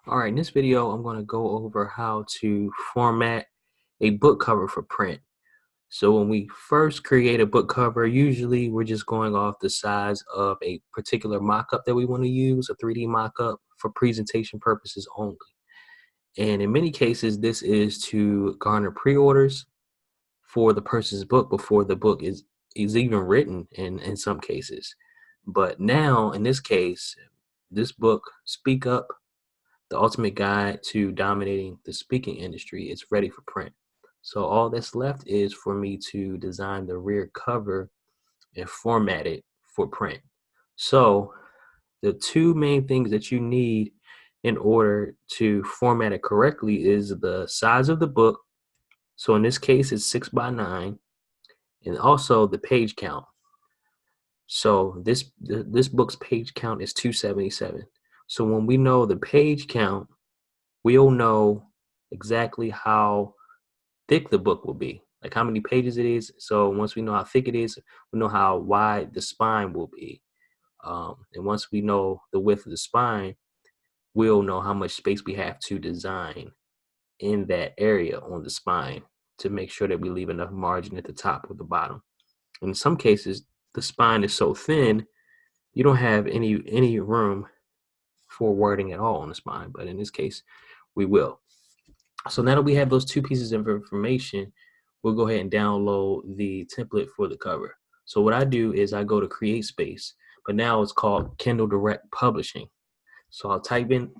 All right, in this video, I'm going to go over how to format a book cover for print. So when we first create a book cover, usually we're just going off the size of a particular mock-up that we want to use, a 3D mock-up for presentation purposes only. And in many cases, this is to garner pre-orders for the person's book before the book is even written in some cases. But now, in this case, this book, Speak Up, The Ultimate Guide to Dominating the Speaking Industry, is ready for print. So all that's left is for me to design the rear cover and format it for print. So the two main things that you need in order to format it correctly is the size of the book. So in this case, it's 6x9, and also the page count. So this book's page count is 277. So when we know the page count, we'll know exactly how thick the book will be, like how many pages it is. So once we know how thick it is, we know how wide the spine will be. And once we know the width of the spine, we'll know how much space we have to design in that area on the spine to make sure that we leave enough margin at the top or the bottom. In some cases, the spine is so thin, you don't have any room for wording at all on the spine, but in this case, we will. So now that we have those two pieces of information, we'll go ahead and download the template for the cover. So what I do is I go to CreateSpace, but now it's called Kindle Direct Publishing. So I'll type in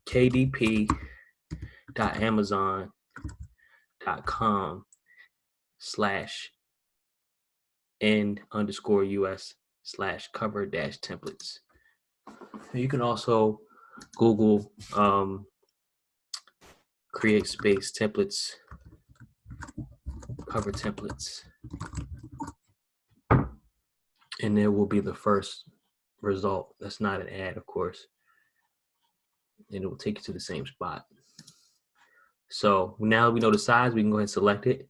kdp.amazon.com/n_us/cover-templates. You can also Google CreateSpace templates, cover templates, and there will be the first result. That's not an ad, of course, and it will take you to the same spot. So now we know the size, we can go ahead and select it.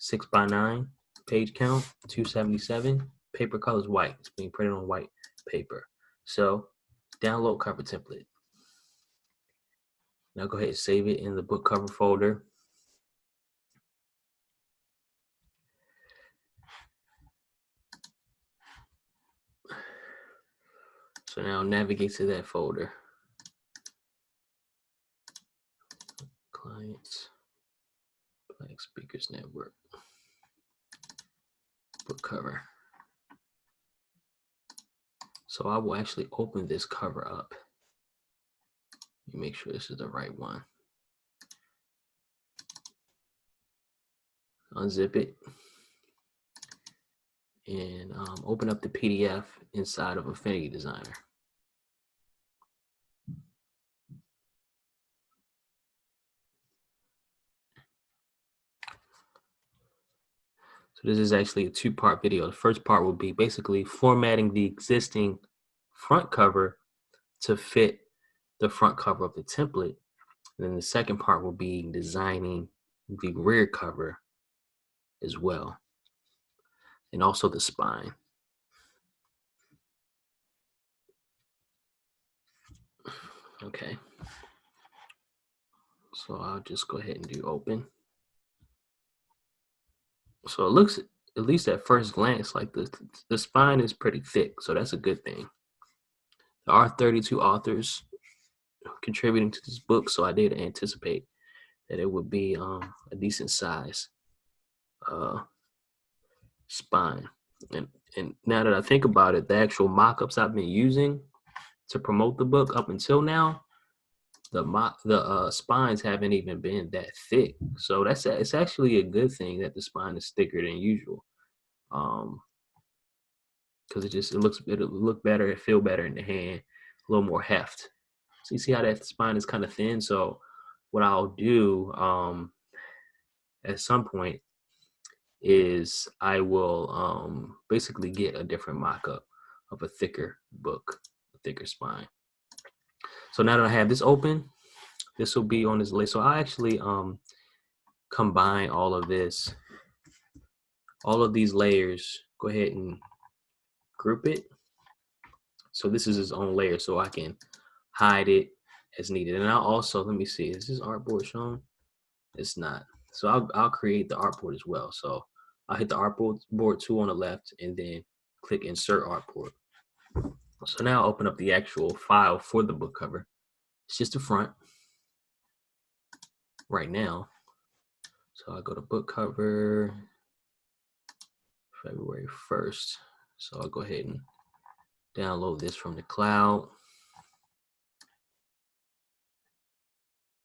6x9, page count 277, paper color is white. It's being printed on white paper. So download cover template. Now go ahead and save it in the book cover folder. So now navigate to that folder. Clients, Black Speakers Network, book cover. So I will actually open this cover up. You make sure this is the right one. Unzip it and open up the PDF inside of Affinity Designer. So this is actually a two-part video. The first part will be basically formatting the existing front cover to fit the front cover of the template. And then the second part will be designing the rear cover as well, and also the spine. Okay. So I'll just go ahead and do open. So it looks, at least at first glance, like the spine is pretty thick, so that's a good thing. There are 32 authors contributing to this book, so I did anticipate that it would be a decent size spine. And now that I think about it, the actual mock-ups I've been using to promote the book up until now, the spines haven't even been that thick. So it's actually a good thing that the spine is thicker than usual. Because it'll look better, it feel better in the hand, a little more heft. So you see how that spine is kind of thin. So what I'll do at some point is I will basically get a different mock-up of a thicker book, a thicker spine. So now that I have this open, this will be on this list. So I actually combine all of these layers. Go ahead and group it. So this is its own layer, so I can hide it as needed. And I'll also, let me see, is this artboard shown? It's not. So I'll create the artboard as well. So I'll hit the artboard tool on the left and then click insert artboard. So now I'll open up the actual file for the book cover. It's just the front right now. So I'll go to book cover, February 1st. So I'll go ahead and download this from the cloud.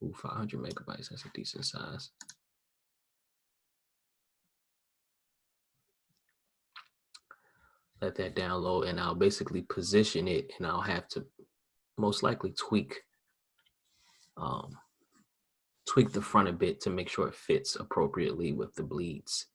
Ooh, 500 megabytes, that's a decent size. Let that download and I'll basically position it, and I'll have to most likely tweak the front a bit to make sure it fits appropriately with the bleeds.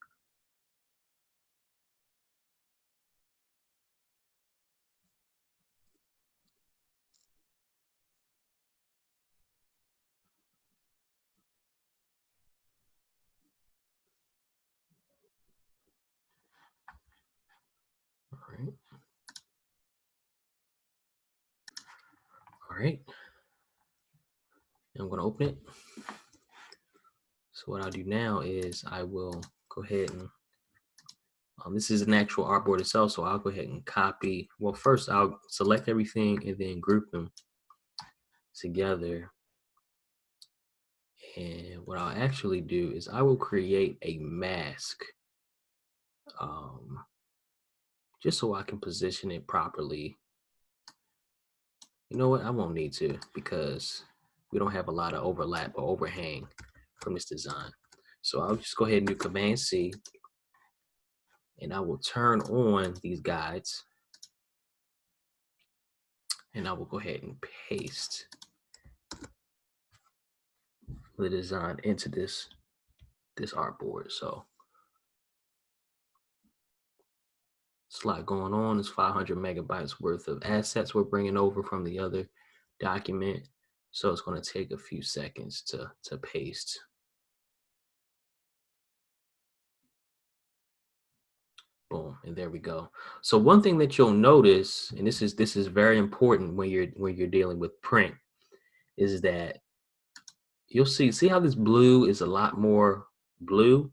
All right. I'm going to open it. So what I'll do now is I will go ahead and this is an actual artboard itself, so I'll go ahead and copy. Well, first I'll select everything and then group them together. And what I'll actually do is I will create a mask, just so I can position it properly. You know what? I won't need to because we don't have a lot of overlap or overhang from this design. So I'll just go ahead and do Command C, and I will turn on these guides, and I will go ahead and paste the design into this artboard. So it's a lot going on. It's 500 megabytes worth of assets we're bringing over from the other document. So it's going to take a few seconds to paste. Boom, and there we go. So one thing that you'll notice, and this is very important when you're dealing with print, is that you'll see how this blue is a lot more blue,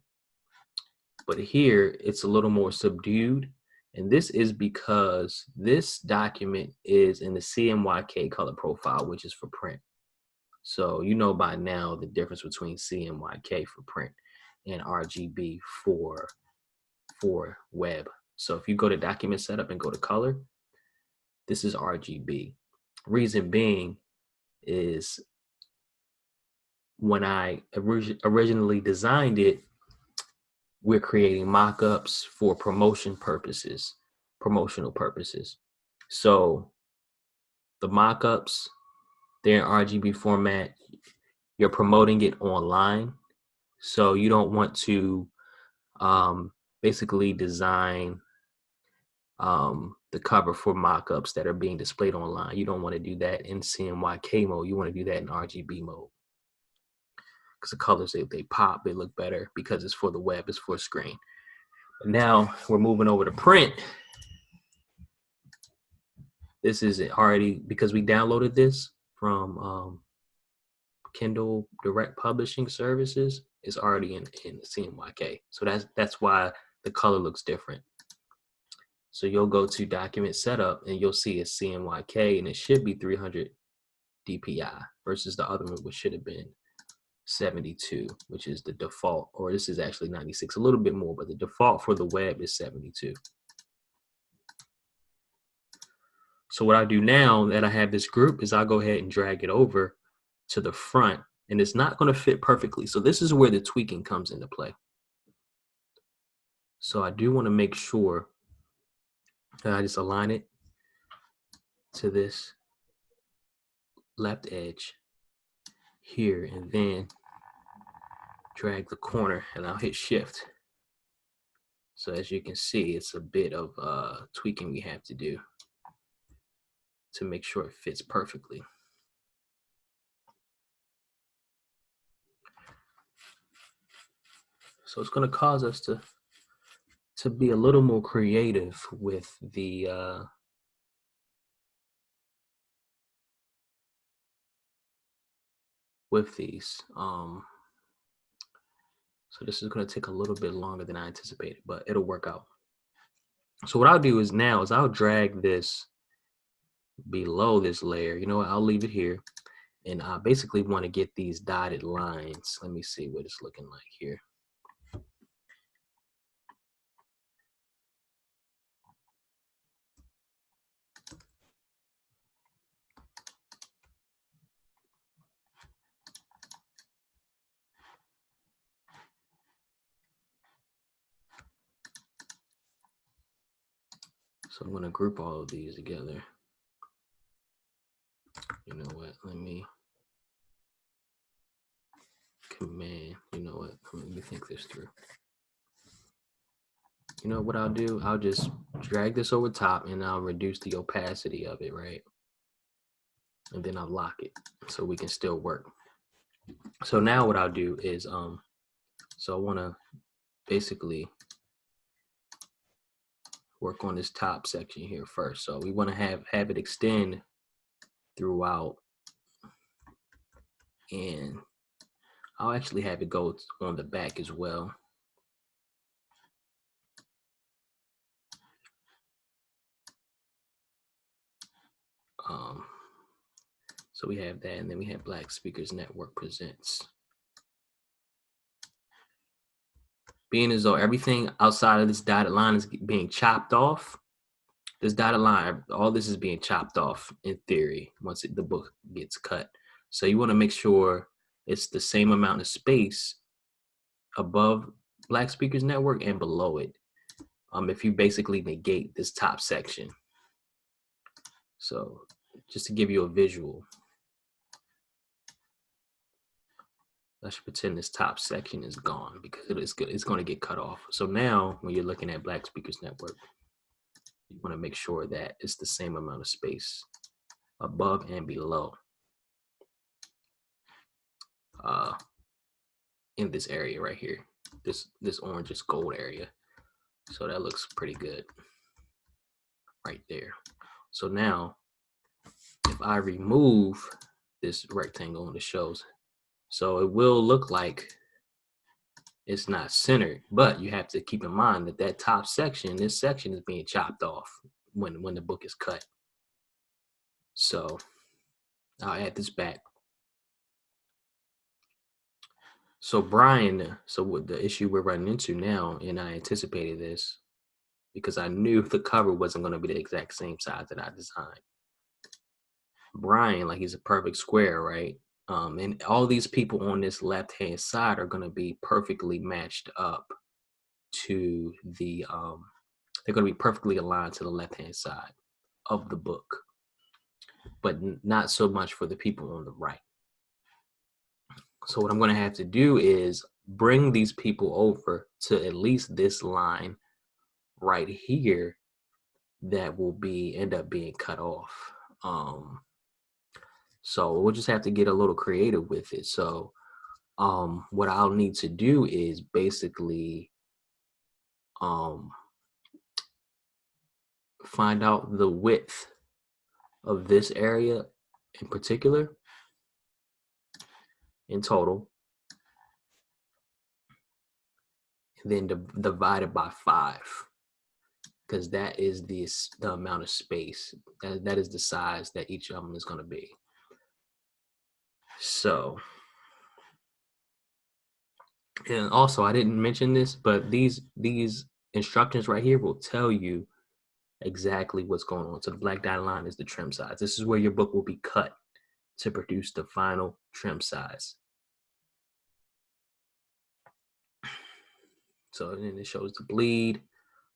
but here it's a little more subdued. And this is because this document is in the CMYK color profile, which is for print. So you know by now the difference between CMYK for print and RGB for web. So if you go to document setup and go to color, this is RGB. Reason being is when I originally designed it, we're creating mock-ups for promotional purposes. So the mock-ups, they're in RGB format. You're promoting it online. So you don't want to basically design the cover for mock-ups that are being displayed online. You don't want to do that in CMYK mode. You want to do that in RGB mode. Because the colors, they pop, they look better because it's for the web, it's for a screen. But now we're moving over to print. This is already, because we downloaded this from Kindle Direct Publishing Services, it's already in CMYK. So that's why the color looks different. So you'll go to document setup and you'll see it's CMYK, and it should be 300 DPI versus the other one, which should have been 72, which is the default, or this is actually 96, a little bit more, but the default for the web is 72. So what I do now that I have this group is I'll go ahead and drag it over to the front, and it's not going to fit perfectly. So this is where the tweaking comes into play. So I do want to make sure that I just align it to this left edge here, and then drag the corner, and I'll hit shift. So as you can see, it's a bit of tweaking we have to do to make sure it fits perfectly. So it's going to cause us to be a little more creative with the with these. So this is going to take a little bit longer than I anticipated, but it'll work out. So what I'll do is I'll drag this below this layer. You know what? I'll leave it here. And I basically want to get these dotted lines. Let me see what it's looking like here. So I'm going to group all of these together. You know what? Let me command. You know what? Let me think this through. You know what I'll do? I'll just drag this over top and I'll reduce the opacity of it, right? And then I'll lock it so we can still work. So now what I'll do is, so I want to basically work on this top section here first. So we want to have it extend throughout, and I'll actually have it go on the back as well. So we have that, and then we have Black Speakers Network Presents. Being as though everything outside of this dotted line is being chopped off, this dotted line, all this is being chopped off in theory once the book gets cut. So you want to make sure it's the same amount of space above Black Speakers Network and below it. If you basically negate this top section. So just to give you a visual, let's pretend this top section is gone because it's going to get cut off. So now when you're looking at Black Speakers Network, you want to make sure that it's the same amount of space above and below in this area right here, this orangish gold area. So that looks pretty good right there. So now if I remove this rectangle on the shows, so it will look like it's not centered, but you have to keep in mind that that top section, this section is being chopped off when the book is cut. So I'll add this back. So Brian, so what the issue we're running into now, and I anticipated this because I knew the cover wasn't going to be the exact same size that I designed. Brian, like he's a perfect square, right? And all these people on this left-hand side are going to be perfectly matched up to the, they're going to be perfectly aligned to the left-hand side of the book, but not so much for the people on the right. So what I'm going to have to do is bring these people over to at least this line right here that will end up being cut off. So we'll just have to get a little creative with it. So what I'll need to do is basically find out the width of this area in particular in total, and then divide it by 5, because that is the amount of space, that is the size that each of them is going to be. So, and also I didn't mention this, but these instructions right here will tell you exactly what's going on. So the black dotted line is the trim size. This is where your book will be cut to produce the final trim size. So then it shows the bleed.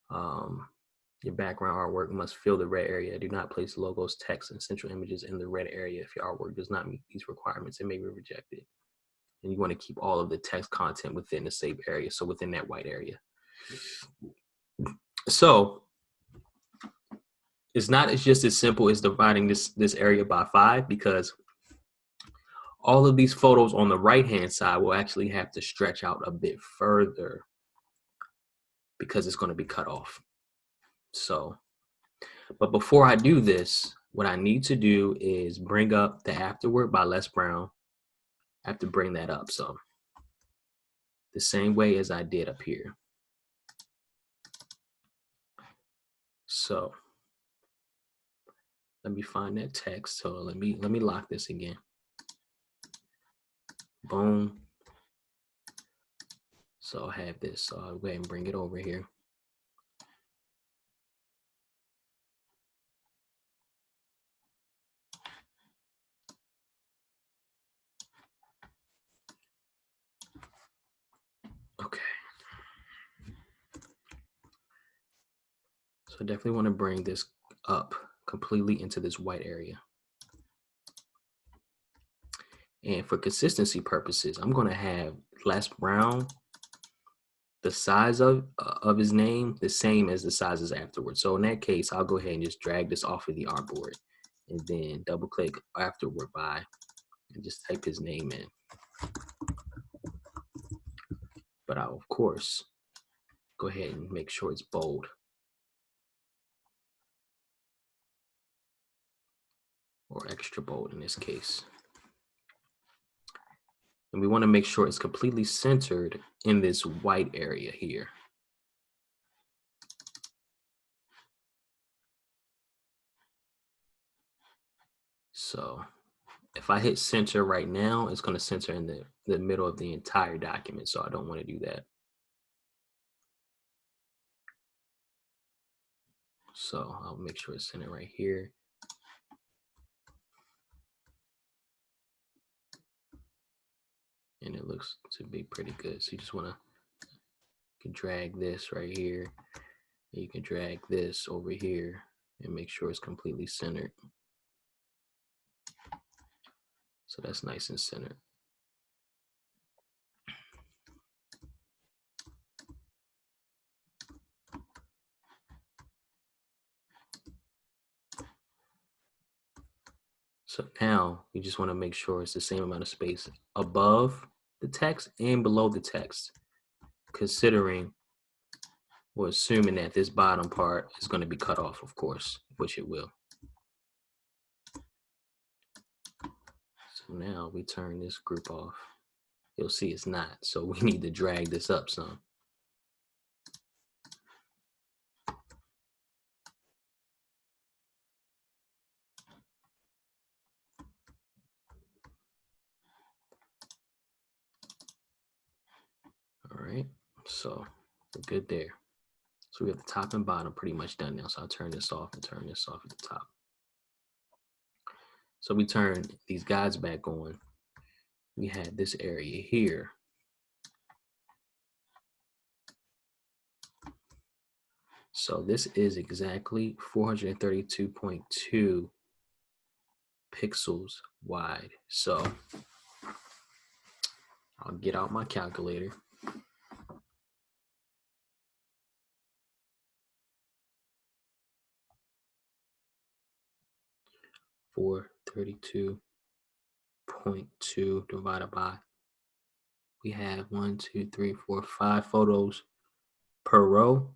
Your background artwork must fill the red area. Do not place logos, text, and central images in the red area. If your artwork does not meet these requirements, it may be rejected. And you want to keep all of the text content within the safe area, so within that white area. So it's not just as simple as dividing this area by 5, because all of these photos on the right-hand side will actually have to stretch out a bit further because it's going to be cut off. So, but before I do this, what I need to do is bring up the Afterword by Les Brown. I have to bring that up. So the same way as I did up here. So let me find that text. So let me lock this again. Boom. So I'll have this. So I'll go ahead and bring it over here. Okay. So I definitely want to bring this up completely into this white area. And for consistency purposes, I'm going to have Les Brown, the size of his name, the same as the sizes afterwards. So in that case, I'll go ahead and just drag this off of the artboard and then double click afterward by and just type his name in. But I'll, of course, go ahead and make sure it's bold. Or extra bold in this case. And we want to make sure it's completely centered in this white area here. So if I hit center right now, it's going to center in the middle of the entire document. So I don't want to do that. So I'll make sure it's centered right here. And it looks to be pretty good. So you just want to, you can drag this right here. And you can drag this over here and make sure it's completely centered. So that's nice and centered. So now you just want to make sure it's the same amount of space above the text and below the text, considering or assuming that this bottom part is going to be cut off, of course, which it will. So now we turn this group off. You'll see it's not, so we need to drag this up some. All right, so we're good there. So we have the top and bottom pretty much done now. So I'll turn this off and turn this off at the top. So we turn these guides back on. We had this area here. So this is exactly 432.2 pixels wide. So I'll get out my calculator. Four 32.2 divided by, we have 1, 2, 3, 4, 5 photos per row.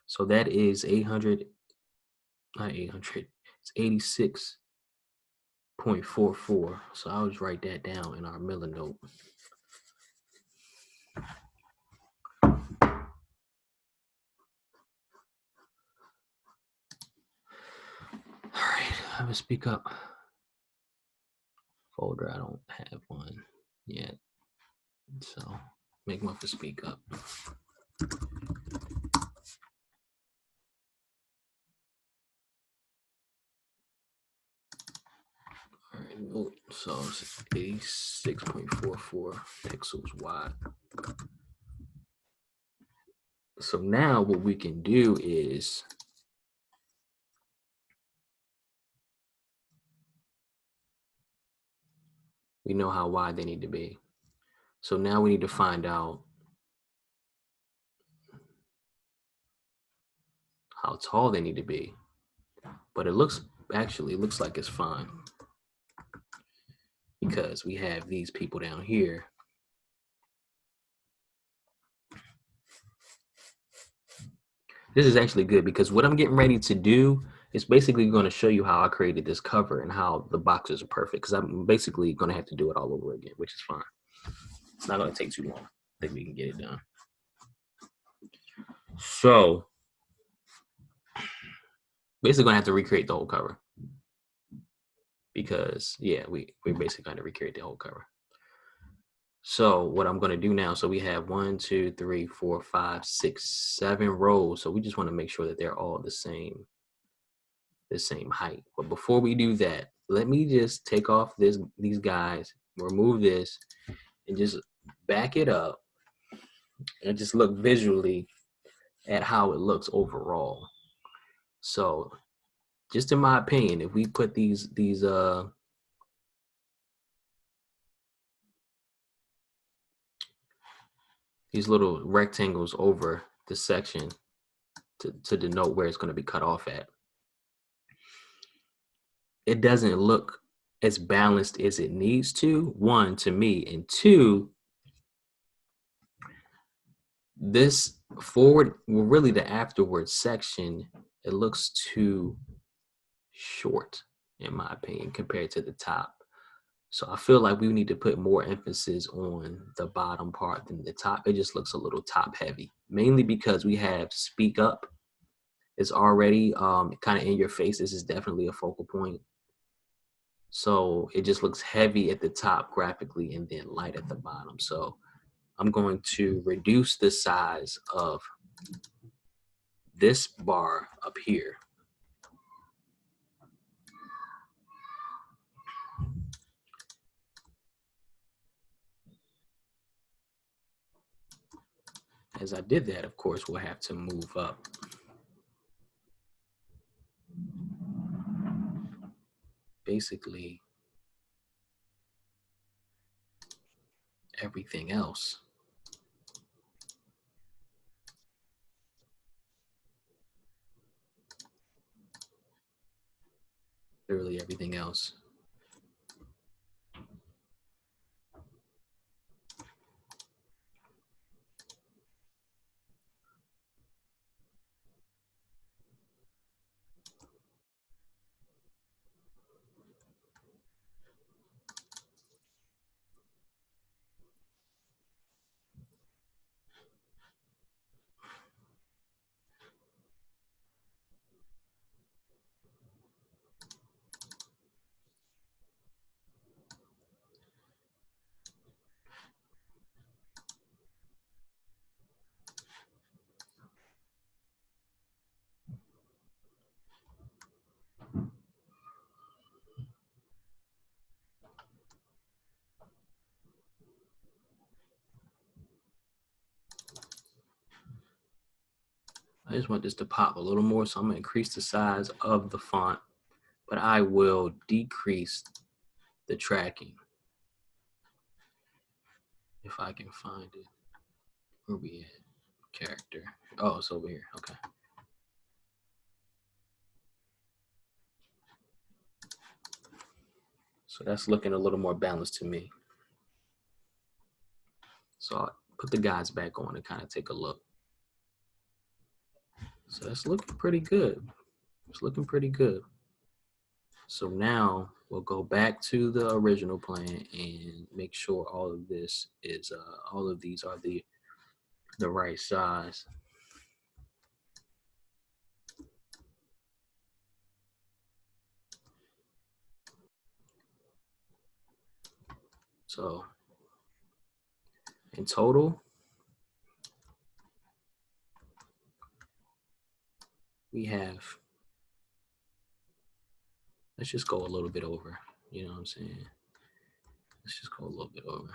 So that is 800, not 800, it's 86.44. So I'll just write that down in our Milanote. All right, I have a speak up folder. I don't have one yet. So make one for speak up. All right, so it's 86.44 pixels wide. So now what we can do is we know how wide they need to be. So now we need to find out how tall they need to be. But it looks like it's fine because we have these people down here. This is actually good because what I'm getting ready to do it's basically going to show you how I created this cover and how the boxes are perfect, because I'm basically going to have to do it all over again, which is fine. It's not going to take too long. I think we can get it done. So basically going to have to recreate the whole cover, because yeah, we're basically going to recreate the whole cover. So what I'm going to do now, so we have 1, 2, 3, 4, 5, 6, 7 rows. So we just want to make sure that they're all the same height. But before we do that, let me just take off these guys, remove this, and just back it up and just look visually at how it looks overall. So just in my opinion, if we put these little rectangles over the section to denote where it's going to be cut off at, it doesn't look as balanced as it needs to, one, to me, and two, this forward, well, really the afterwards section, it looks too short, in my opinion, compared to the top. So I feel like we need to put more emphasis on the bottom part than the top. It just looks a little top heavy, mainly because we have speak up. It's already kind of in your face. This is definitely a focal point. So it just looks heavy at the top graphically and then light at the bottom. So I'm going to reduce the size of this bar up here. As I did that, of course, we'll have to move up basically everything else. Literally everything else. I just want this to pop a little more, so I'm going to increase the size of the font, but I will decrease the tracking if I can find it. Where we at? Character. Oh, it's over here. Okay. So that's looking a little more balanced to me. So I'll put the guys back on and kind of take a look. So that's looking pretty good. It's looking pretty good. So now we'll go back to the original plan and make sure all of this is, all of these are the right size. So in total, we have, let's just go a little bit over, you know what I'm saying? Let's just go a little bit over.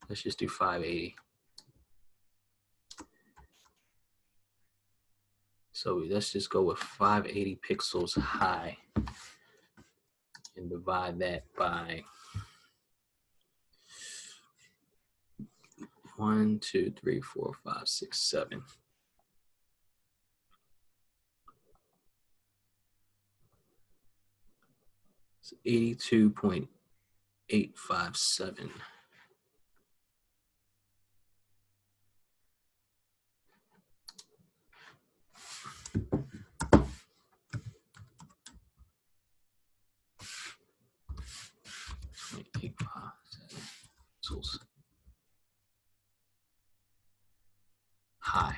Let's just do 580. So let's just go with 580 pixels high and divide that by 1, 2, 3, 4, 5, 6, 7. It's 82.857. Pixels high.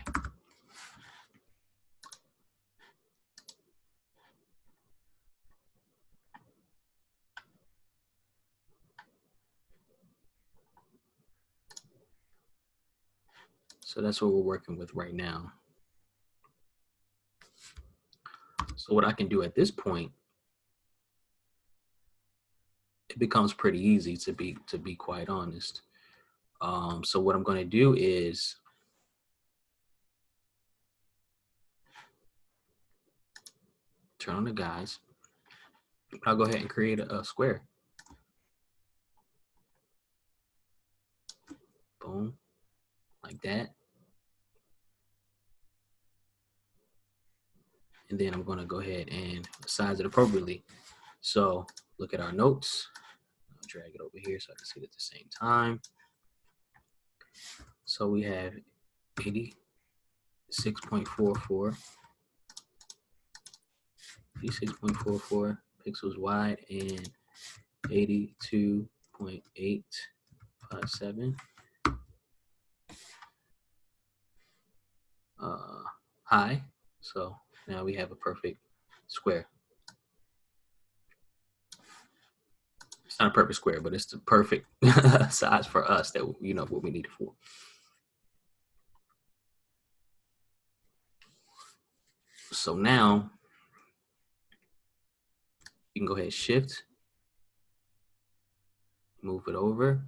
So that's what we're working with right now. So what I can do at this point, it becomes pretty easy to be quite honest. So what I'm going to do is turn on the guides. I'll go ahead and create a square. Boom, like that. And then I'm going to go ahead and size it appropriately. So look at our notes. I'll drag it over here so I can see it at the same time. So we have 86.44 pixels wide and 82.857 high. So now we have a perfect square. It's not a perfect square, but it's the perfect size for us that you know what we need it for. So now you can go ahead and shift, move it over.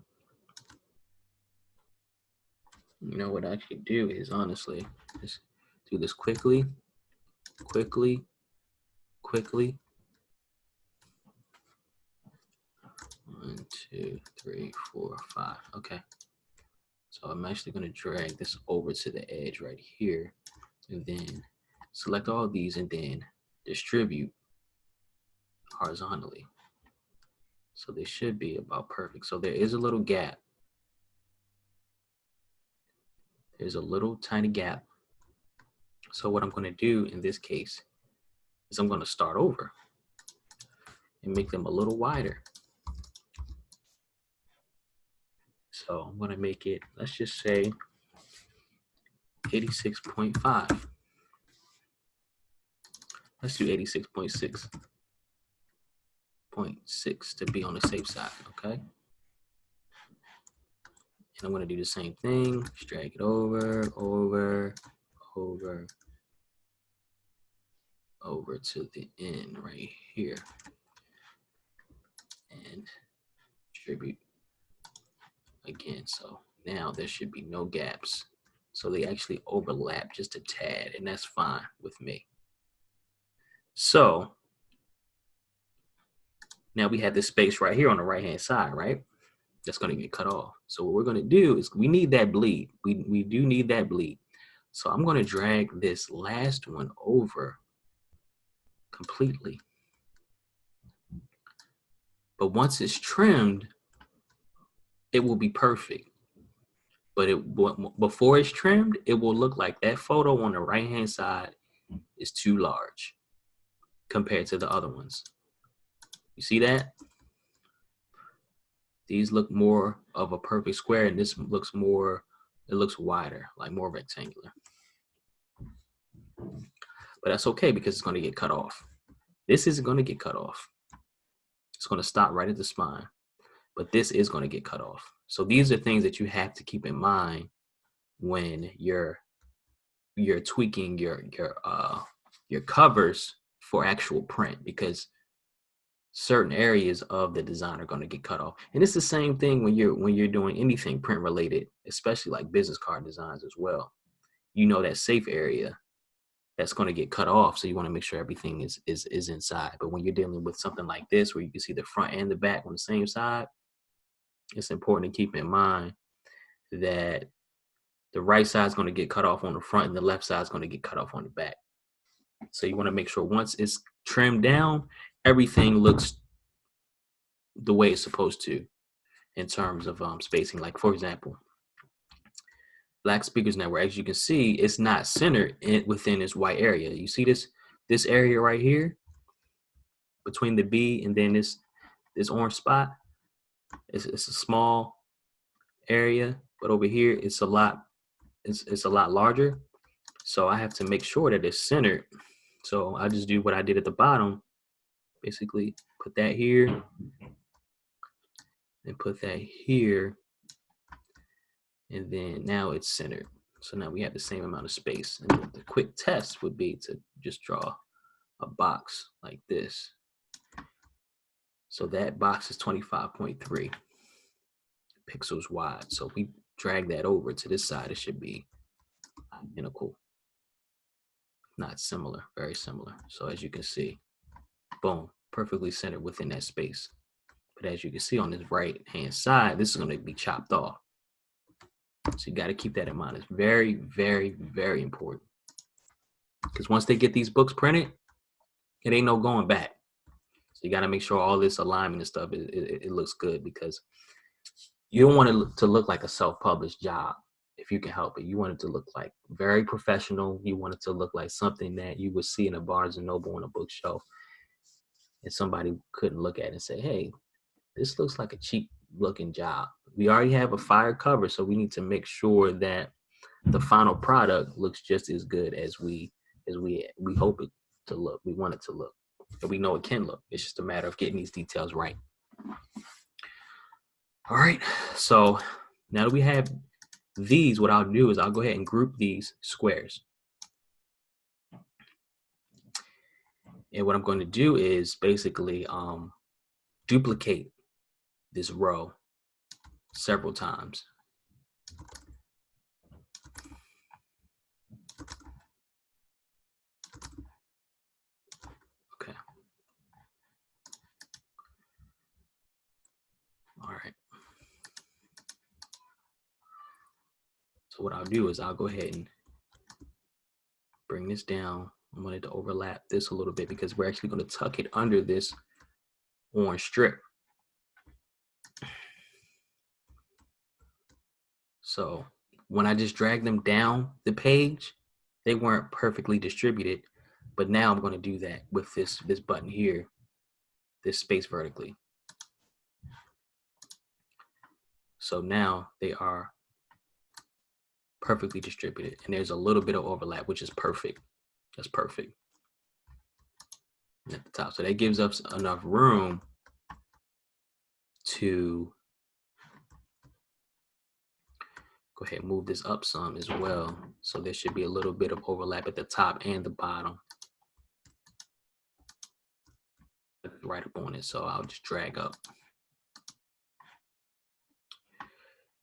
You know what I could do is honestly just do this quickly. 1, 2, 3, 4, 5. Okay. So I'm actually going to drag this over to the edge right here and then select all these and then distribute horizontally. So they should be about perfect. So there is a little gap. There's a little tiny gap. So what I'm going to do in this case is I'm going to start over and make them a little wider. So I'm going to make it, let's just say 86.5. Let's do 86.6 to be on the safe side, okay? And I'm going to do the same thing, just drag it over to the end right here and distribute again. So now there should be no gaps. So they actually overlap just a tad, and that's fine with me. So now we have this space right here on the right hand side, right? That's going to get cut off. So what we're going to do is we need that bleed. We do need that bleed. So I'm going to drag this last one over completely. But once it's trimmed, it will be perfect. But before it's trimmed, it will look like that photo on the right hand side is too large compared to the other ones. You see that? These look more of a perfect square, and this looks more, it looks wider, like more rectangular. But that's okay because it's going to get cut off. This isn't going to get cut off. It's going to stop right at the spine, but this is going to get cut off. So these are things that you have to keep in mind when you're tweaking your covers for actual print, because certain areas of the design are going to get cut off. And it's the same thing when you're doing anything print related, especially like business card designs as well. You know that safe area that's going to get cut off, so you want to make sure everything is inside. But when you're dealing with something like this where you can see the front and the back on the same side, it's important to keep in mind that the right side is going to get cut off on the front and the left side is going to get cut off on the back. So you want to make sure once it's trimmed down, everything looks the way it's supposed to in terms of spacing. Like for example, Black Speakers Network, as you can see, it's not centered within this white area. You see this area right here between the B and then this orange spot. It's a small area, but over here it's a lot larger. So I have to make sure that it's centered. So I just do what I did at the bottom. Basically, put that here and put that here, and then now it's centered. So now we have the same amount of space. And the quick test would be to just draw a box like this. So that box is 25.3 pixels wide. So if we drag that over to this side, it should be identical, not similar, very similar. So as you can see, boom, perfectly centered within that space. But as you can see on this right hand side, this is going to be chopped off. So you got to keep that in mind. It's very, very, very important. Because once they get these books printed, it ain't no going back. So you got to make sure all this alignment and stuff, it looks good, because you don't want it to look like a self-published job if you can help it. You want it to look like very professional. You want it to look like something that you would see in a Barnes and Noble on a bookshelf, and somebody couldn't look at it and say, hey, this looks like a cheap looking job. We already have a fire cover, so we need to make sure that the final product looks just as good as we hope it to look. We want it to look, and we know it can look. It's just a matter of getting these details right. All right, so now that we have these, what I'll do is I'll go ahead and group these squares. And what I'm going to do is basically duplicate this row several times. Okay. All right. So what I'll do is I'll go ahead and bring this down. I'm going to overlap this a little bit because we're actually going to tuck it under this orange strip. So when I just drag them down the page, they weren't perfectly distributed, but now I'm going to do that with this button here, this space vertically. So now they are perfectly distributed, and there's a little bit of overlap, which is perfect. That's perfect at the top. So that gives us enough room to go ahead and move this up some as well. So there should be a little bit of overlap at the top and the bottom. Right up on it. So I'll just drag up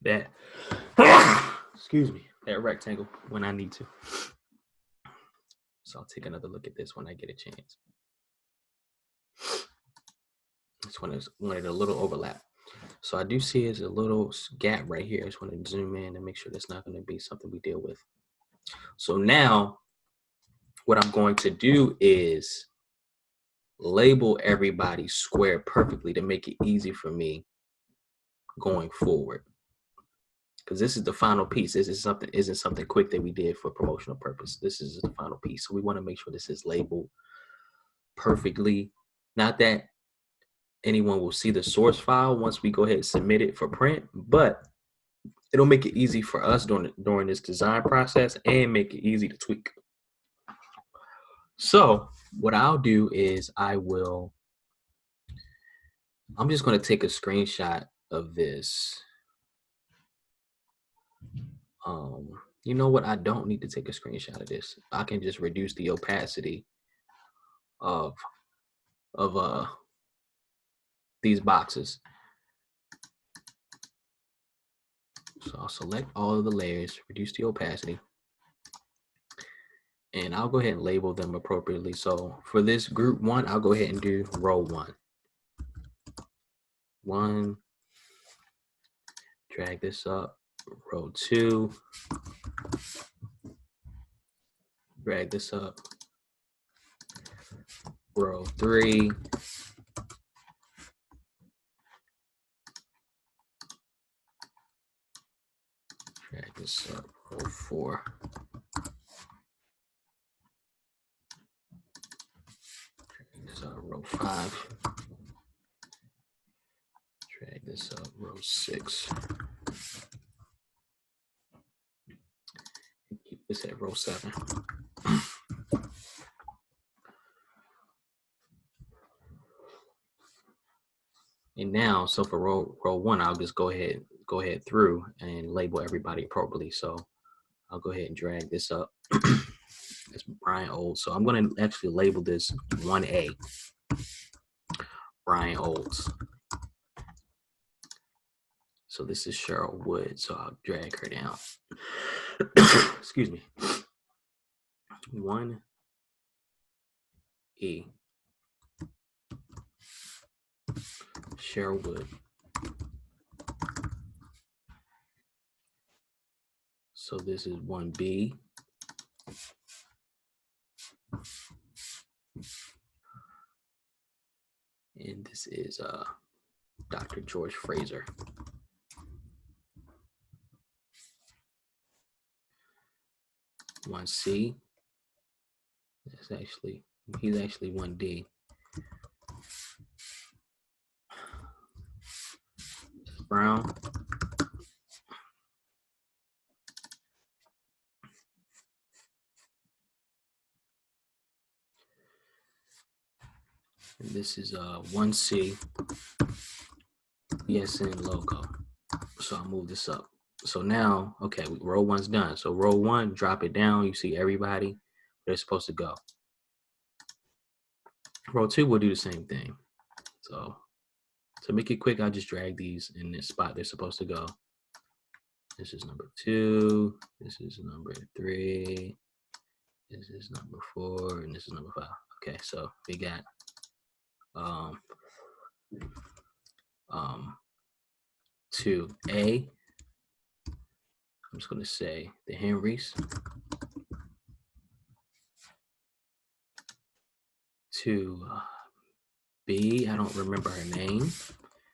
that, excuse me, that rectangle when I need to. So I'll take another look at this when I get a chance. This one is wanted a little overlap. So I do see there's a little gap right here. I just want to zoom in and make sure that's not going to be something we deal with. So now what I'm going to do is label everybody's square perfectly to make it easy for me going forward. Because this is the final piece. This is isn't something quick that we did for promotional purpose. This is the final piece. So we want to make sure this is labeled perfectly. Not that anyone will see the source file once we go ahead and submit it for print, but it'll make it easy for us during this design process and make it easy to tweak. So what I'll do is I'm just going to take a screenshot of this. You know what? I don't need to take a screenshot of this. I can just reduce the opacity of these boxes. So I'll select all of the layers, reduce the opacity, and I'll go ahead and label them appropriately. So for this group 1, I'll go ahead and do row 1. Drag this up. Row 2. Drag this up. Row 3. Drag this up, row 4. Drag this up, row 5. Drag this up, row 6. And keep this at row 7. And now, so for row 1, I'll just go ahead through and label everybody appropriately. So I'll go ahead and drag this up. It's Brian Olds. So I'm going to actually label this 1A. Brian Olds. So this is Cheryl Wood. So I'll drag her down. Excuse me. 1E. Cheryl Wood. So this is 1B. And this is Dr. George Fraser. One C. He's actually 1D. Brown. And this is 1C. ESN logo. So I'll move this up. So now, okay, row 1's done. So row 1, drop it down. You see everybody where they're supposed to go. Row 2 will do the same thing. So to make it quick, I'll just drag these in this spot they're supposed to go. This is number 2. This is number 3. This is number 4, and this is number 5. Okay, so we got 2A. I'm just going to say the Henrys. 2B, I don't remember her name.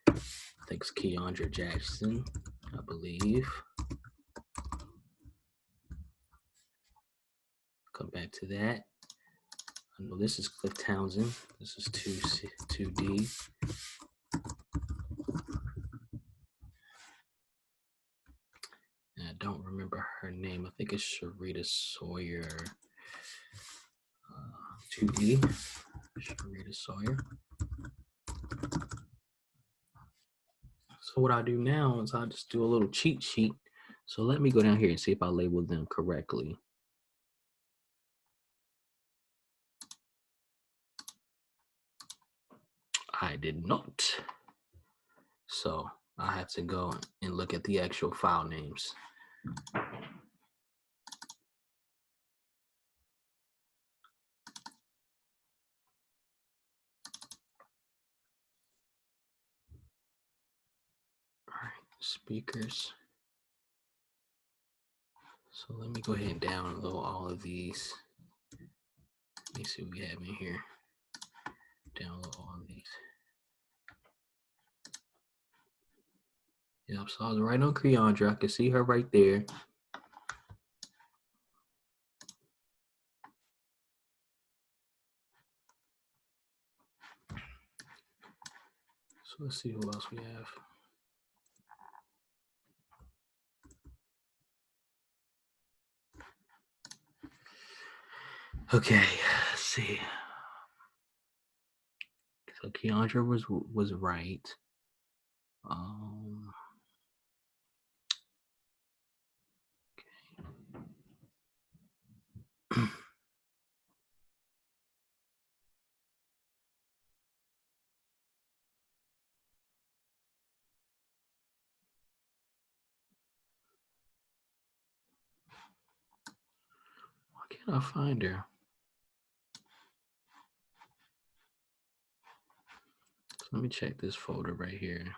I think it's Keandra Jackson, I believe. Come back to that. I know this is Cliff Townsend. This is 2D. And I don't remember her name. I think it's Sharita Sawyer. 2E. Sharita Sawyer. So what I do now is I just do a little cheat sheet. So let me go down here and see if I labeled them correctly. I did not. So I have to go and look at the actual file names. All right, speakers. So let me go ahead and download all of these. Let me see what we have in here. Download all of these. Yep, so I was right on Keandra. I can see her right there. So let's see who else we have. Okay, let's see. So Keandra was right. Okay. Why can't I find her? So let me check this folder right here.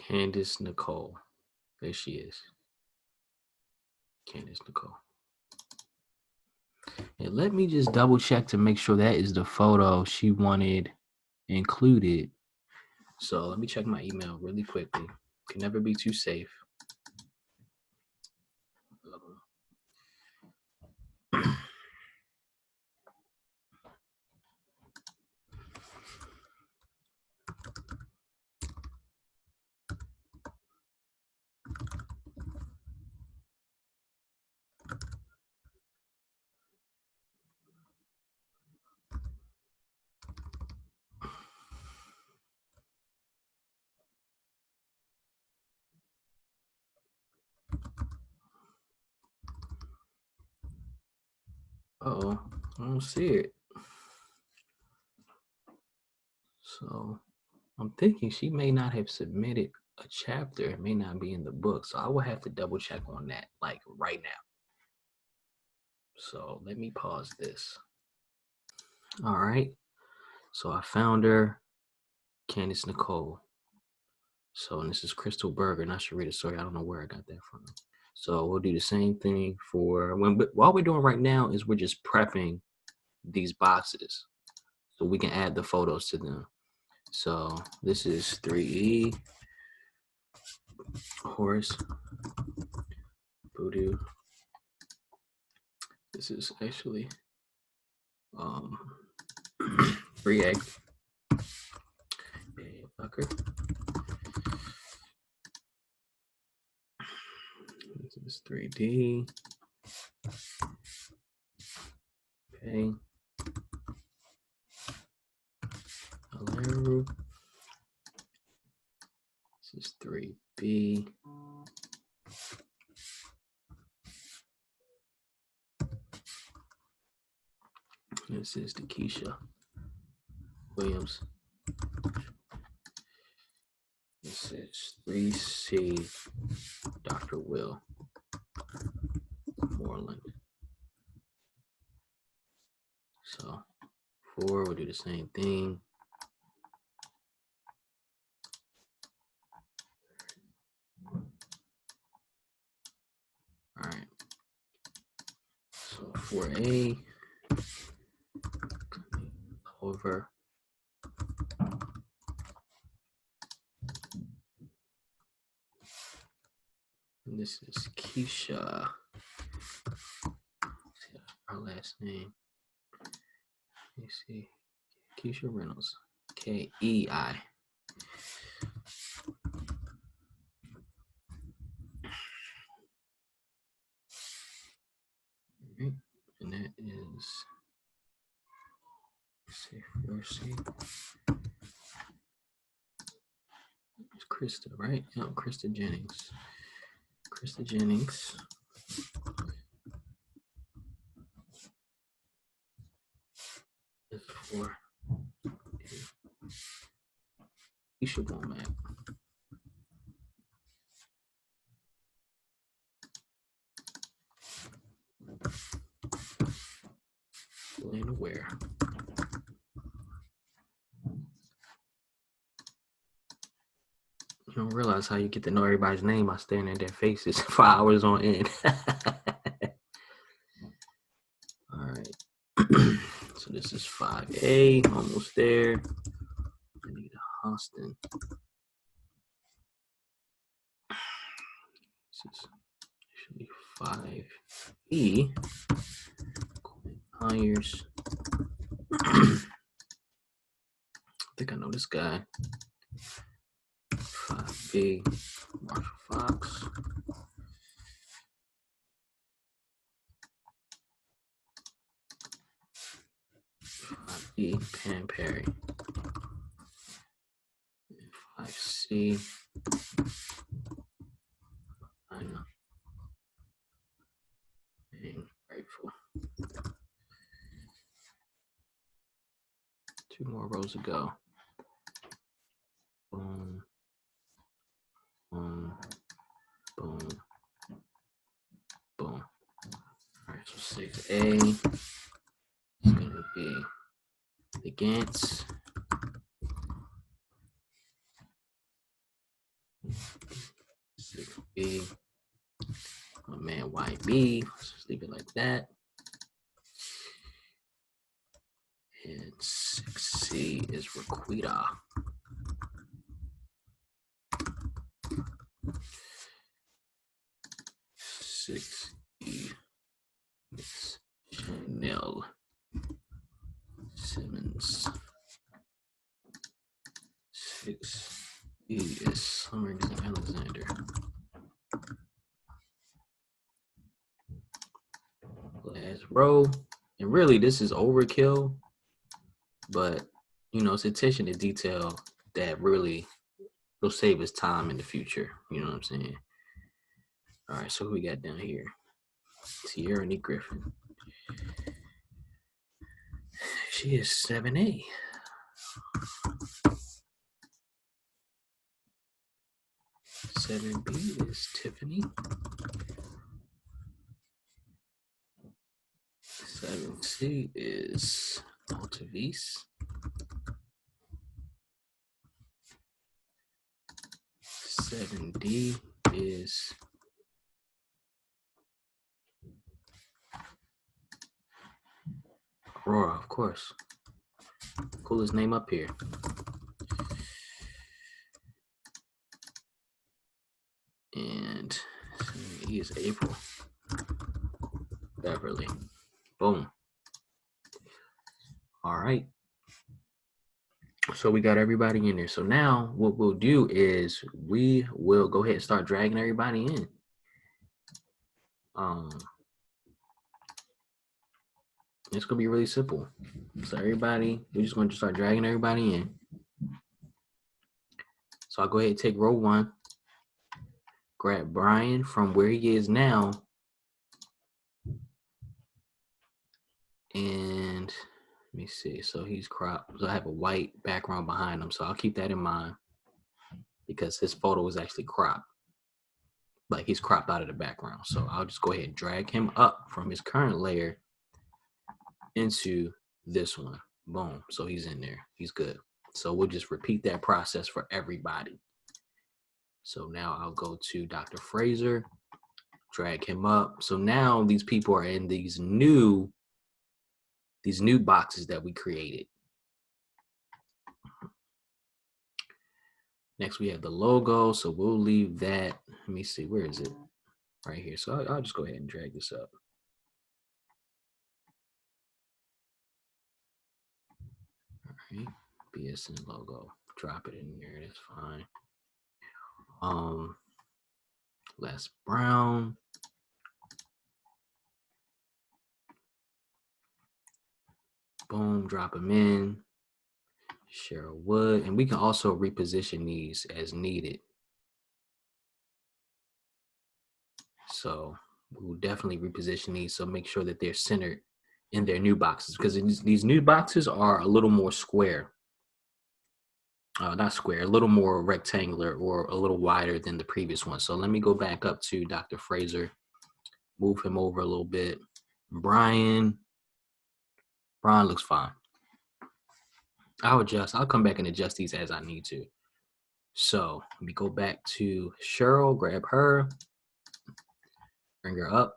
Candace Nicole. There she is. Candace Nicole. And let me just double check to make sure that is the photo she wanted included. So let me check my email really quickly. Can never be too safe. Uh-oh, I don't see it. So I'm thinking she may not have submitted a chapter. It may not be in the book. So I will have to double check on that, like right now. So let me pause this. All right. So I found her, Candace Nicole. So, and this is Crystal Berger, and I should read a story. I don't know where I got that from. So we'll do the same thing for what we're doing right now is we're just prepping these boxes so we can add the photos to them. So this is 3E, Horse, Voodoo. This is actually 3A, Fucker. This is 3D. Okay. Alero. This is 3B. This is Keisha Williams. This is 3C, Dr. Will Moreland. So 4, we'll do the same thing. All right. So 4A, over. And this is Keisha. Her last name. Let me see. Keisha Reynolds. K-E-I. Right. And that is, let's see, 4C. It's Krista, right? No, Krista Jennings. Krista Jennings. Is for Keisha Womack. Elena Ware. You don't realize how you get to know everybody's name by staring at their faces for hours on end. All right. So this is 5A, almost there. I need a Austin. This is actually 5E. Hires. I think I know this guy. 5B, Marshall Fox. 5B, Pam Perry. 5C, I know. And Grateful. 2 more rows to go. Boom. Boom. Boom. Boom. All right, so 6A is going to be the Gantz. B. My man YB. Let's just leave it like that. And 6C is Raquita. 6E is Chanel Simmons. 6E is Summer Alexander. Last row. And really, this is overkill, but you know, it's attention to detail that really will save us time in the future. You know what I'm saying? All right, so who we got down here? Tierra Neat Griffin. She is 7A. 7B is Tiffany. 7C is Altavice. 7D is Aurora, of course. Coolest name up here. And 7E is April. Beverly. Boom. All right. So we got everybody in there. So now what we'll do is we will go ahead and start dragging everybody in. It's gonna be really simple. So everybody, we're just going to start dragging everybody in. So I'll go ahead and take row 1. Grab Brian from where he is now. And let me see. So he's cropped. So I have a white background behind him. So I'll keep that in mind because his photo is actually cropped. Like he's cropped out of the background. So I'll just go ahead and drag him up from his current layer into this one. Boom. So he's in there. He's good. So we'll just repeat that process for everybody. So now I'll go to Dr. Fraser, drag him up. So now these people are in these new boxes that we created. Next, we have the logo. So we'll leave that. Let me see. Where is it? Right here. So I'll just go ahead and drag this up. All right. BSN logo. Drop it in here. That's fine. Les Brown. Boom. Drop them in. Cheryl Wood. And we can also reposition these as needed. So we'll definitely reposition these. So make sure that they're centered in their new boxes, because these new boxes are a little more square. Not square, a little more rectangular or a little wider than the previous one. So let me go back up to Dr. Fraser, move him over a little bit. Brian looks fine. I'll come back and adjust these as I need to. So let me go back to Cheryl, grab her, bring her up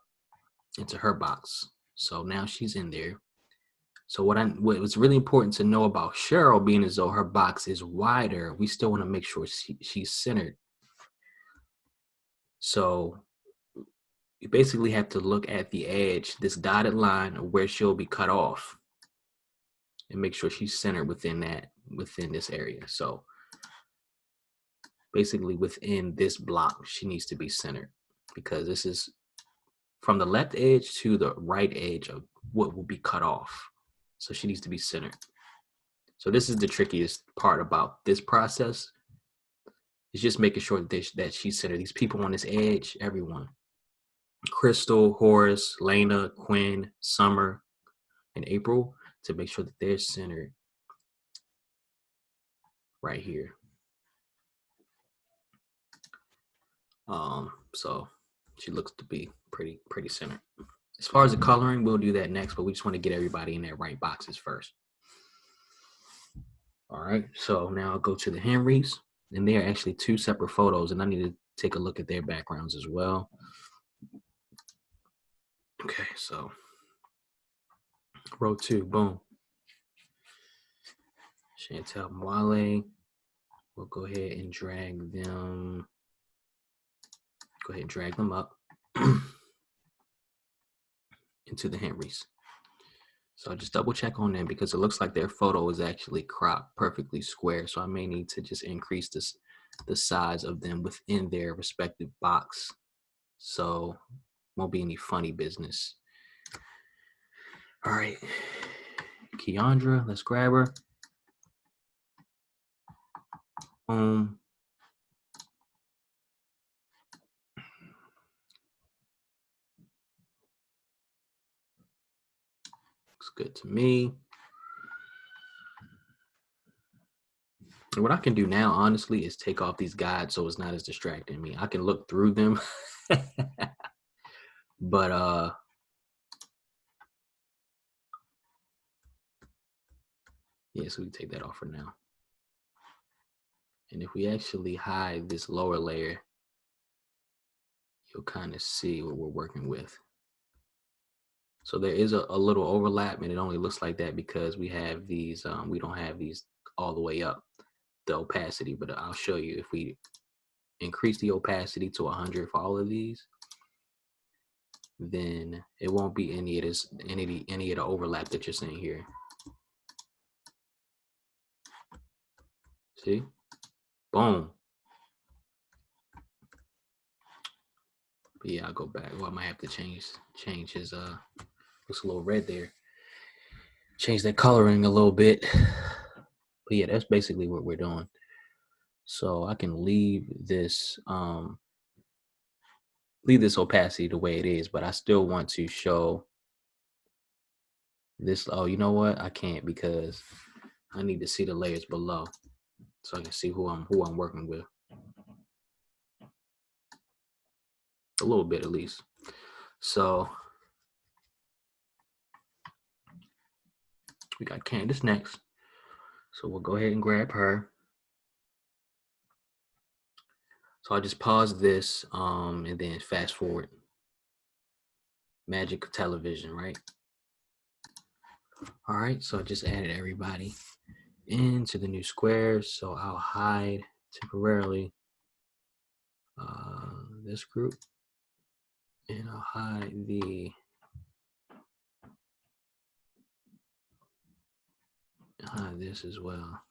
into her box. So now she's in there. So what was really important to know about Cheryl, being as though her box is wider, we still want to make sure she's centered. So you basically have to look at the edge, this dotted line of where she'll be cut off, and make sure she's centered within this area. So basically within this block, she needs to be centered, because this is from the left edge to the right edge of what will be cut off. So she needs to be centered. So this is the trickiest part about this process. It's just making sure that she's centered. These people on this edge, everyone. Crystal, Horace, Lena, Quinn, Summer, and April, to make sure that they're centered right here. So she looks to be pretty centered. As far as the coloring, we'll do that next, but we just want to get everybody in their right boxes first. All right, so now I'll go to the Henrys, and they are actually 2 separate photos, and I need to take a look at their backgrounds as well. Okay, so row 2, boom. Chantel Mwale. We'll go ahead and drag them. Go ahead and drag them up into the Henrys. So I'll just double check on them because it looks like their photo is actually cropped perfectly square. So I may need to just increase the size of them within their respective box. So won't be any funny business. All right, Keandra, let's grab her. Boom. Looks good to me. And what I can do now, honestly, is take off these guides so it's not as distracting me. I can look through them, but yeah, so we take that off for now. And if we actually hide this lower layer, you'll kind of see what we're working with. So there is a little overlap, and it only looks like that because we have these, we don't have these all the way up, the opacity, but I'll show you. If we increase the opacity to 100 for all of these, then it won't be any of the overlap that you're seeing here. See? Boom. But yeah, I'll go back. Well, I might have to change his looks a little red there. Change that coloring a little bit. But yeah, that's basically what we're doing. So I can leave this opacity the way it is, but I still want to show this. Oh, you know what? I can't because I need to see the layers below so I can see who I'm working with. A little bit at least. So we got Candace next. So we'll go ahead and grab her. So I'll just pause this and then fast forward. Magic of television, right? All right, so I just added everybody into the new squares. So I'll hide temporarily this group, and I'll hide this as well.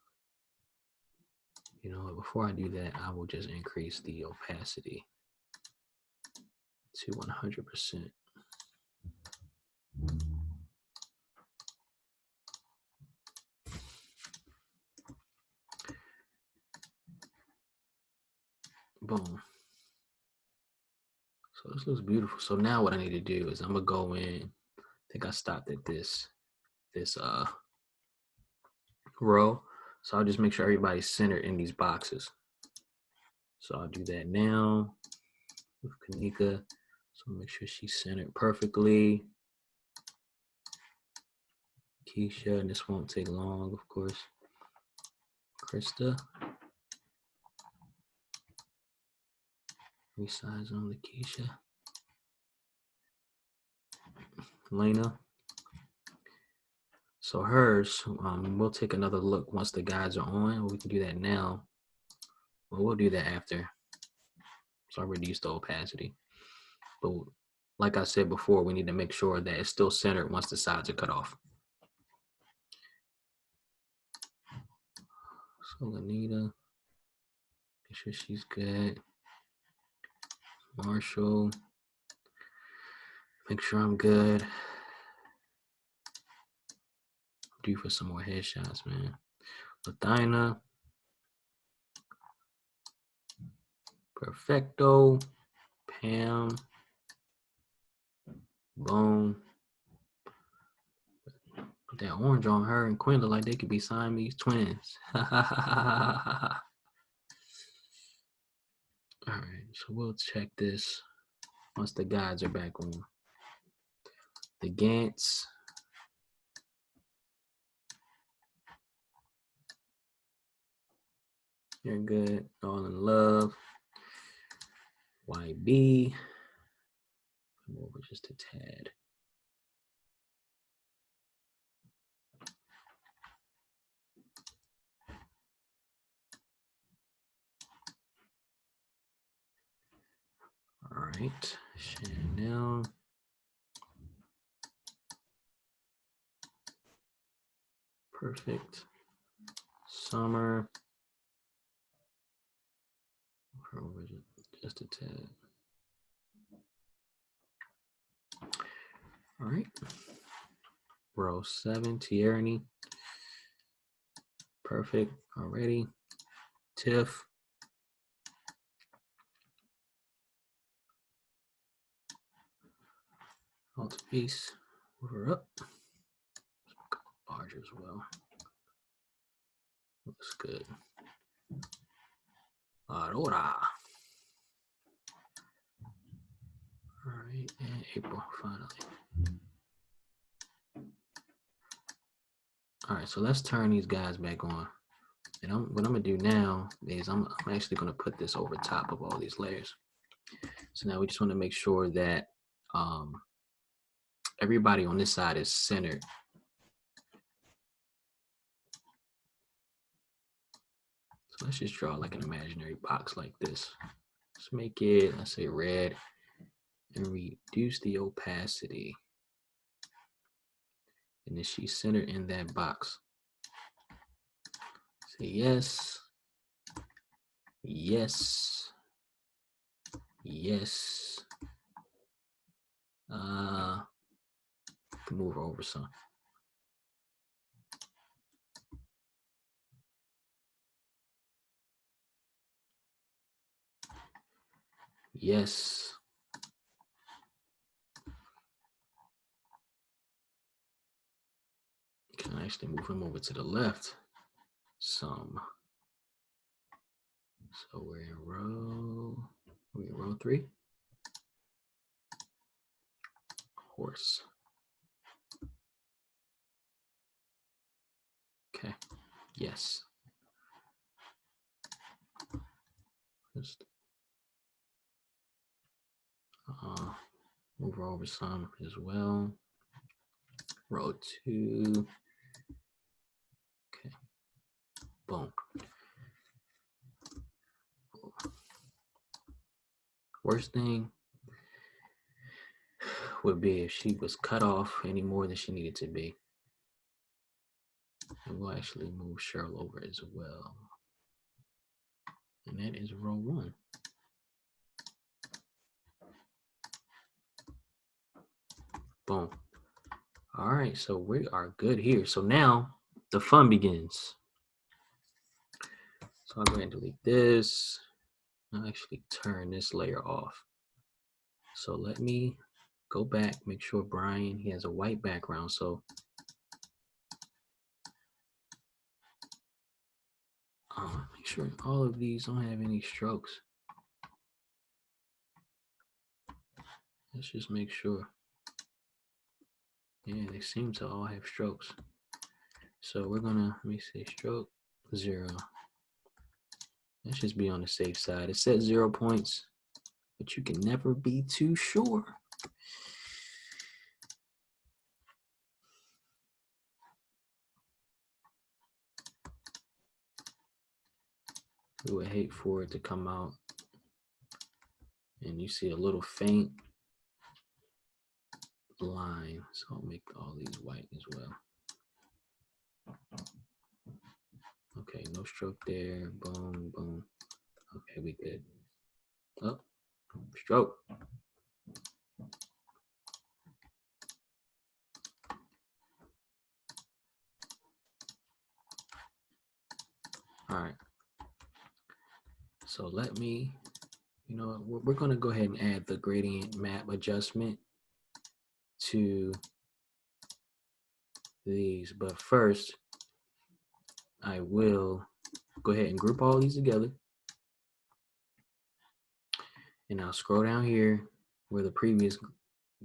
You know what, before I do that, I will just increase the opacity to 100%. Boom. So this looks beautiful. So now what I need to do is I'm gonna go in. I think I stopped at this row. So I'll just make sure everybody's centered in these boxes. So I'll do that now with Kanika. So make sure she's centered perfectly. Keisha, and this won't take long, of course. Krista. Resize on Lakeisha. Lena. So hers, we'll take another look once the guides are on. We can do that now. Well, we'll do that after. So I reduced the opacity. But like I said before, we need to make sure that it's still centered once the sides are cut off. So Lanita, make sure she's good. Marshall, make sure I'm good. Due for some more headshots, man. Lathina, perfecto. Pam, boom. Put that orange on her and Quinn look like they could be Siamese twins. All right, so we'll check this once the guides are back on. The Gants. You're good. All in love. YB, come over just a tad. All right, Chanel. Perfect. Summer. Over just a tad. All right. Row 7, Tierney. Perfect already. Tiff. Alt piece. Over up. Large as well. Looks good. Aurora. All right, and April finally. All right, so let's turn these guys back on. And what I'm gonna do now is I'm actually gonna put this over top of all these layers. So now we just wanna make sure that everybody on this side is centered. So let's just draw like an imaginary box like this. Let's make it, let's say red, and reduce the opacity. And then she's centered in that box. Say yes, yes, yes. Move over some. Yes. Can I actually move him over to the left some? So we're in row 3. Horse. Okay. Yes. Just move over some as well. Row 2. Okay. Boom. Worst thing would be if she was cut off any more than she needed to be. And we'll actually move Cheryl over as well. And that is row 1. Boom. All right, so we are good here. So now the fun begins. So I'll go ahead and delete this. I'll actually turn this layer off. So let me go back, make sure Brian, he has a white background. So make sure all of these don't have any strokes. Let's just make sure. Yeah, they seem to all have strokes. So we're gonna, let me see, stroke 0. Let's just be on the safe side. It said 0 points, but you can never be too sure. We would hate for it to come out and you see a little faint line. So I'll make all these white as well. Okay, no stroke there. Boom, boom. Okay, we good. Oh, stroke. All right. So let me, you know, we're going to go ahead and add the gradient map adjustment to these. But first, I will go ahead and group all these together. And I'll scroll down here where the previous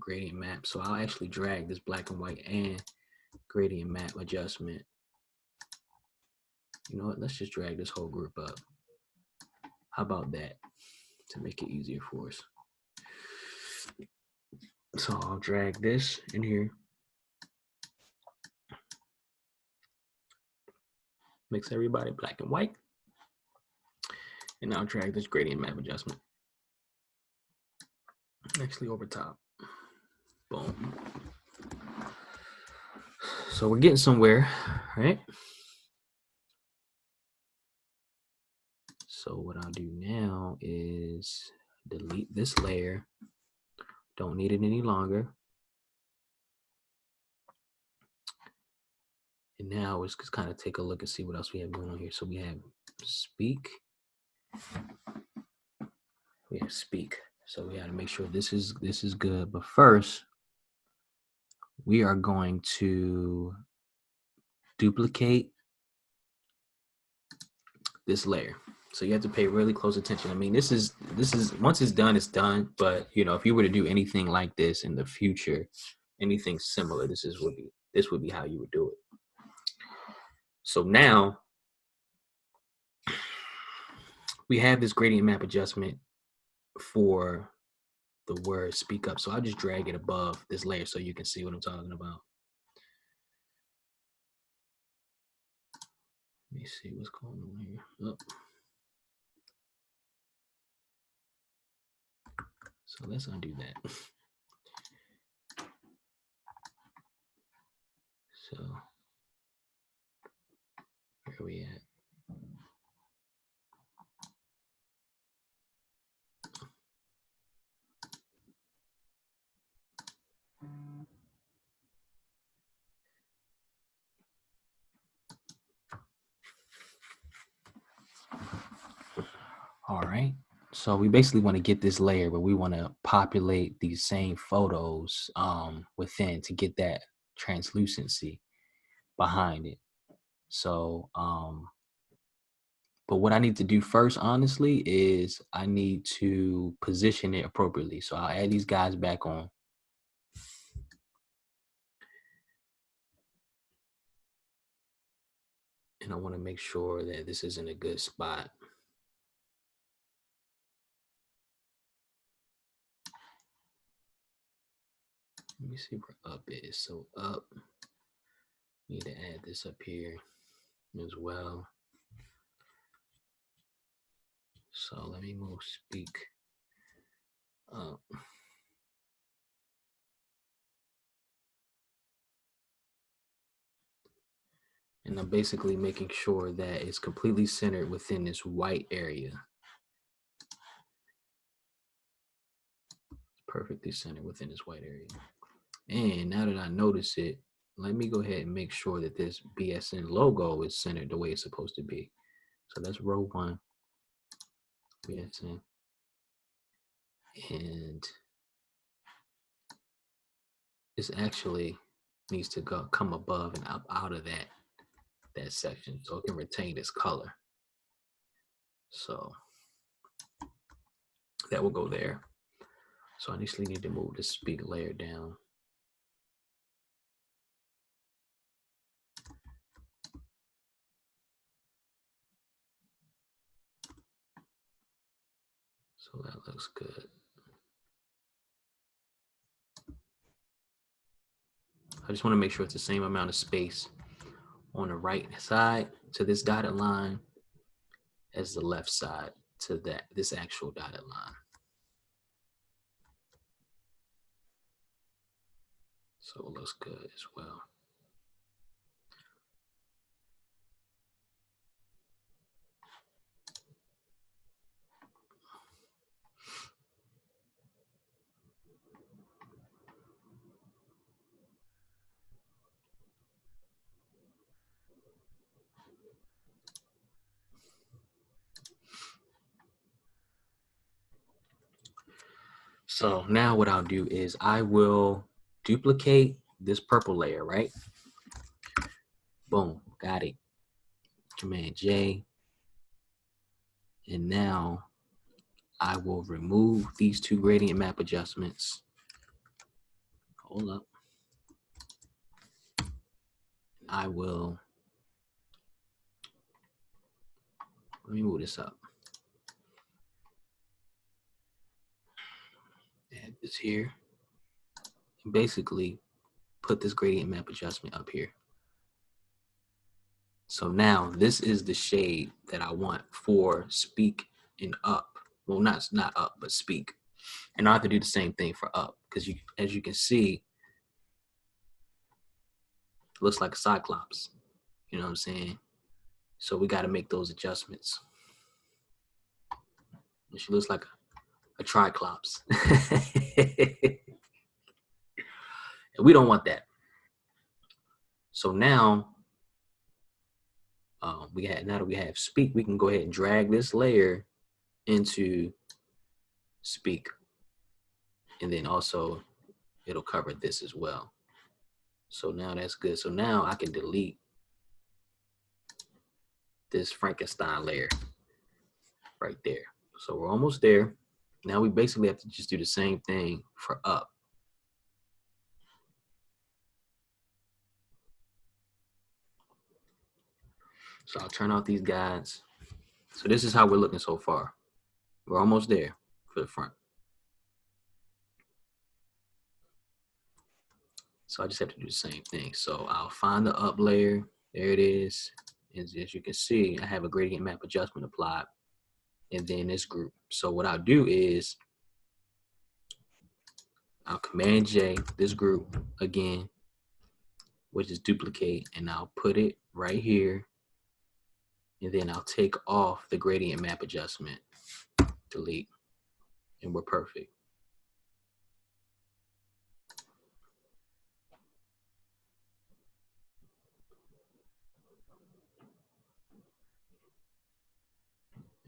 gradient map. So I'll actually drag this black and white and gradient map adjustment. You know what? Let's just drag this whole group up. How about that? to make it easier for us. So I'll drag this in here. Makes everybody black and white. And I'll drag this gradient map adjustment actually over top. Boom. So we're getting somewhere, right? So what I'll do now is delete this layer. Don't need it any longer. And now let's just kind of take a look and see what else we have going on here. So we have speak. We have speak. So we got to make sure this is good. But first, we are going to duplicate this layer. So you have to pay really close attention. I mean, this is once it's done, it's done. But you know, if you were to do anything like this in the future, anything similar, this would be how you would do it. So now we have this gradient map adjustment for the word speak up. So I'll just drag it above this layer so you can see what I'm talking about. Let me see what's going on here. Oh. So let's undo that. So where are we at? All right. So we basically want to get this layer, but we want to populate these same photos within to get that translucency behind it. So, but what I need to do first, honestly, is I need to position it appropriately. So I'll add these guys back on. And I want to make sure that this is in a good spot. Let me see where up is. So up, need to add this up here as well. So let me move speak up. And I'm basically making sure that it's completely centered within this white area. Perfectly centered within this white area. And now that I notice it, let me go ahead and make sure that this BSN logo is centered the way it's supposed to be. So that's row 1, BSN. And this actually needs to come above and up out of that section so it can retain its color. So that will go there. So I initially need to move the speak layer down. So that looks good. I just want to make sure it's the same amount of space on the right side to this dotted line as the left side to this actual dotted line. So it looks good as well. So now what I'll do is I will duplicate this purple layer, right? Boom, got it. Command J. And now I will remove these 2 gradient map adjustments. Hold up. I will, let me move this up. this here, and basically put this gradient map adjustment up here. So now this is the shade that I want for speak and up. Well, not up, but speak. And I have to do the same thing for up, because as you can see, it looks like a cyclops. You know what I'm saying? So we got to make those adjustments. And she looks like a triclops. And we don't want that. So now, now that we have speak, we can go ahead and drag this layer into speak. And then also it'll cover this as well. So now that's good. So now I can delete this Frankenstein layer right there. So we're almost there. Now we basically have to just do the same thing for up. So I'll turn off these guides. So this is how we're looking so far. We're almost there for the front. So I just have to do the same thing. So I'll find the up layer. There it is. As you can see, I have a gradient map adjustment applied. And then this group. So what I'll do is I'll Command J this group again, which is duplicate, and I'll put it right here. And then I'll take off the gradient map adjustment, delete, and we're perfect.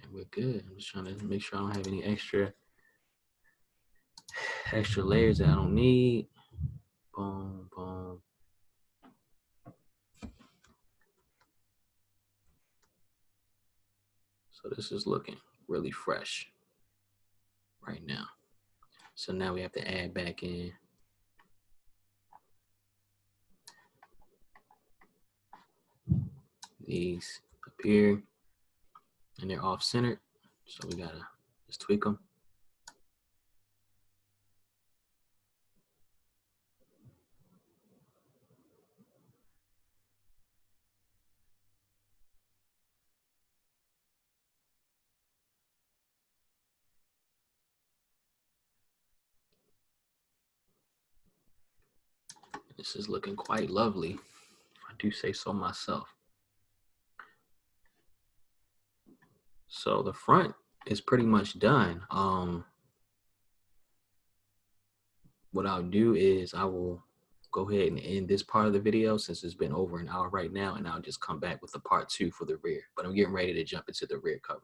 And we're good. I'm just trying to make sure I don't have any extra layers that I don't need. Boom, boom. So this is looking really fresh right now. So now we have to add back in these up here, and they're off centered. So we gotta just tweak them. This is looking quite lovely, if I do say so myself. So the front is pretty much done. What I'll do is I will go ahead and end this part of the video, since it's been over an hour right now, and I'll just come back with the part 2 for the rear. But I'm getting ready to jump into the rear cover.